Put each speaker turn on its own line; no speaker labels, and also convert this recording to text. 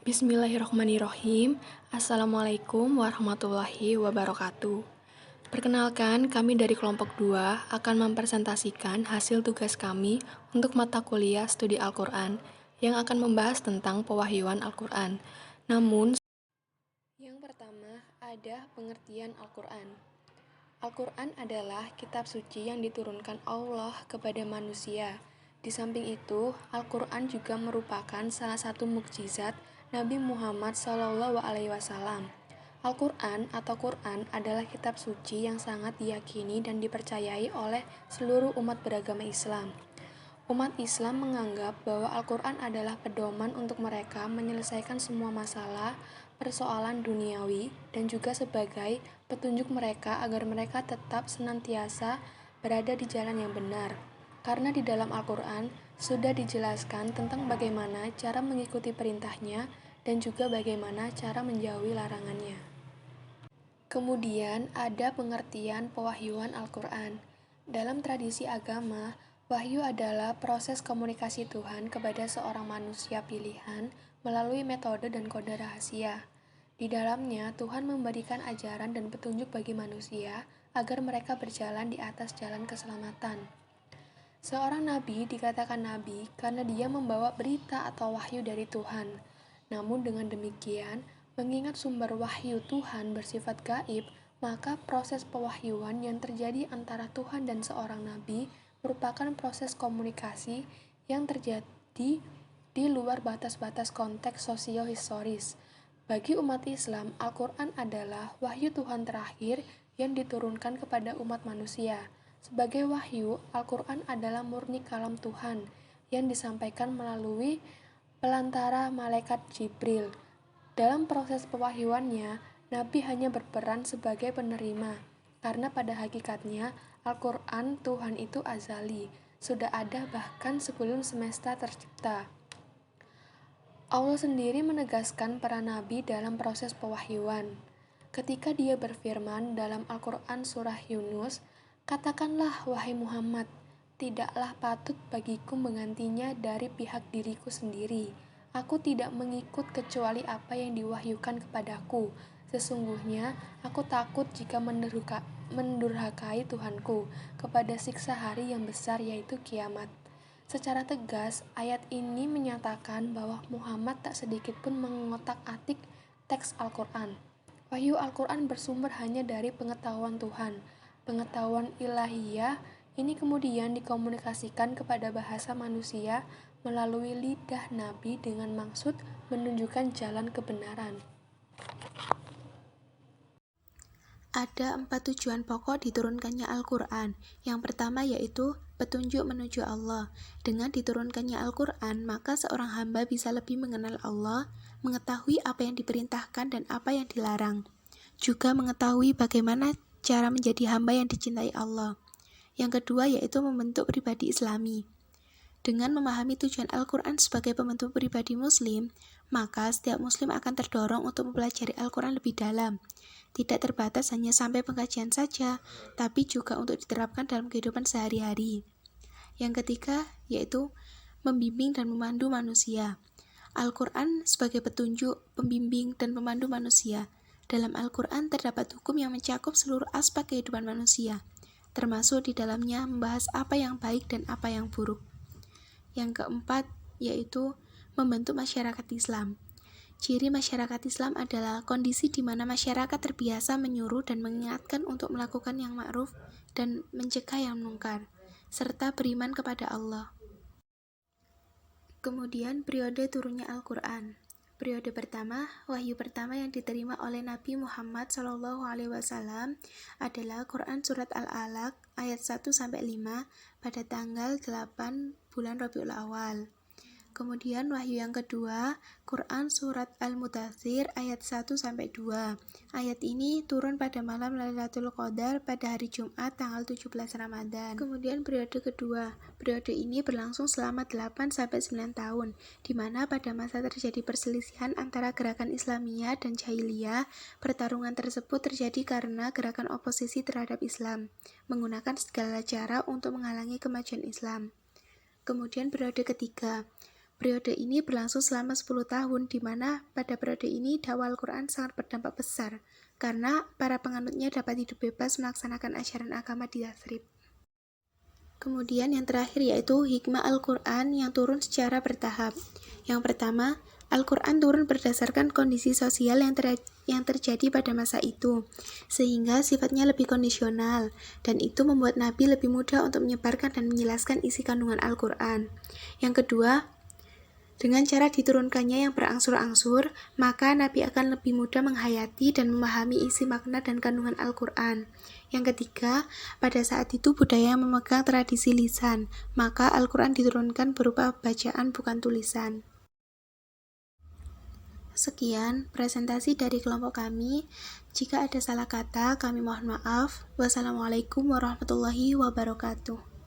Bismillahirrahmanirrahim. Assalamualaikum warahmatullahi wabarakatuh. Perkenalkan, kami dari kelompok 2 akan mempresentasikan hasil tugas kami untuk mata kuliah studi Al-Quran yang akan membahas tentang pewahyuan Al-Quran. Namun, yang pertama ada pengertian Al-Quran. Al-Quran adalah kitab suci yang diturunkan Allah kepada manusia. Di samping itu, Al-Quran juga merupakan salah satu mukjizat Nabi Muhammad SAW. Al-Quran atau Quran adalah kitab suci yang sangat diyakini dan dipercayai oleh seluruh umat beragama Islam. Umat Islam menganggap bahwa Al-Quran adalah pedoman untuk mereka menyelesaikan semua masalah, persoalan duniawi, dan juga sebagai petunjuk mereka agar mereka tetap senantiasa berada di jalan yang benar. Karena di dalam Al-Quran sudah dijelaskan tentang bagaimana cara mengikuti perintahnya dan juga bagaimana cara menjauhi larangannya. Kemudian ada pengertian pewahyuan Al-Quran. Dalam tradisi agama, wahyu adalah proses komunikasi Tuhan kepada seorang manusia pilihan melalui metode dan kode rahasia. Di dalamnya, Tuhan memberikan ajaran dan petunjuk bagi manusia agar mereka berjalan di atas jalan keselamatan. Seorang nabi dikatakan nabi karena dia membawa berita atau wahyu dari Tuhan. Namun dengan demikian, mengingat sumber wahyu Tuhan bersifat gaib, maka proses pewahyuan yang terjadi antara Tuhan dan seorang nabi merupakan proses komunikasi yang terjadi di luar batas-batas konteks sosio-historis. Bagi umat Islam, Al-Quran adalah wahyu Tuhan terakhir yang diturunkan kepada umat manusia. Sebagai wahyu, Al-Quran adalah murni kalam Tuhan yang disampaikan melalui pelantara malaikat Jibril. Dalam proses pewahyuannya, Nabi hanya berperan sebagai penerima, karena pada hakikatnya Al-Quran Tuhan itu azali, sudah ada bahkan sebelum semesta tercipta. Allah sendiri menegaskan peran Nabi dalam proses pewahyuan. Ketika dia berfirman dalam Al-Quran surah Yunus, "Katakanlah wahai Muhammad, tidaklah patut bagiku menggantinya dari pihak diriku sendiri. Aku tidak mengikut kecuali apa yang diwahyukan kepadaku. Sesungguhnya aku takut jika mendurhakai Tuhanku kepada siksa hari yang besar yaitu kiamat." Secara tegas, ayat ini menyatakan bahwa Muhammad tak sedikit pun mengotak-atik teks Al-Quran. Wahyu Al-Quran bersumber hanya dari pengetahuan Tuhan. Pengetahuan ilahiyah ini kemudian dikomunikasikan kepada bahasa manusia melalui lidah Nabi dengan maksud menunjukkan jalan kebenaran.
Ada 4 tujuan pokok diturunkannya Al-Quran. Yang pertama yaitu petunjuk menuju Allah. Dengan diturunkannya Al-Quran, maka seorang hamba bisa lebih mengenal Allah, mengetahui apa yang diperintahkan dan apa yang dilarang. Juga mengetahui bagaimana cara menjadi hamba yang dicintai Allah. Yang kedua yaitu membentuk pribadi Islami. Dengan memahami tujuan Al-Quran sebagai pembentuk pribadi Muslim, maka setiap Muslim akan terdorong untuk mempelajari Al-Quran lebih dalam. Tidak terbatas hanya sampai pengkajian saja, tapi juga untuk diterapkan dalam kehidupan sehari-hari. Yang ketiga yaitu membimbing dan memandu manusia. Al-Quran sebagai petunjuk, pembimbing, dan pemandu manusia. Dalam Al-Quran terdapat hukum yang mencakup seluruh aspek kehidupan manusia, termasuk di dalamnya membahas apa yang baik dan apa yang buruk. Yang keempat yaitu membentuk masyarakat Islam. Ciri masyarakat Islam adalah kondisi di mana masyarakat terbiasa menyuruh dan mengingatkan untuk melakukan yang ma'ruf dan mencegah yang munkar, serta beriman kepada Allah. Kemudian periode turunnya Al-Quran. Periode pertama, wahyu pertama yang diterima oleh Nabi Muhammad SAW adalah Quran Surat Al-Alaq ayat 1-5 pada tanggal 8 bulan Rabiul Awal. Kemudian wahyu yang kedua, Quran Surat Al-Mudaththir ayat 1-2. Ayat ini turun pada malam Lailatul Qadar pada hari Jumat tanggal 17 Ramadan. Kemudian periode kedua. Periode ini berlangsung selama 8-9 tahun, di mana pada masa terjadi perselisihan antara gerakan Islamiyah dan Jahiliyah. Pertarungan tersebut terjadi karena gerakan oposisi terhadap Islam, menggunakan segala cara untuk menghalangi kemajuan Islam. Kemudian periode ketiga. Periode ini berlangsung selama 10 tahun, di mana pada periode ini dakwah Al-Quran sangat berdampak besar, karena para penganutnya dapat hidup bebas melaksanakan ajaran agama di Yathrib. Kemudian yang terakhir yaitu hikmah Al-Quran yang turun secara bertahap. Yang pertama, Al-Quran turun berdasarkan kondisi sosial yang terjadi pada masa itu, sehingga sifatnya lebih kondisional, dan itu membuat Nabi lebih mudah untuk menyebarkan dan menjelaskan isi kandungan Al-Quran. Yang kedua, dengan cara diturunkannya yang berangsur-angsur, maka Nabi akan lebih mudah menghayati dan memahami isi makna dan kandungan Al-Quran. Yang ketiga, pada saat itu budaya yang memegang tradisi lisan, maka Al-Quran diturunkan berupa bacaan bukan tulisan. Sekian presentasi dari kelompok kami. Jika ada salah kata, kami mohon maaf. Wassalamualaikum warahmatullahi wabarakatuh.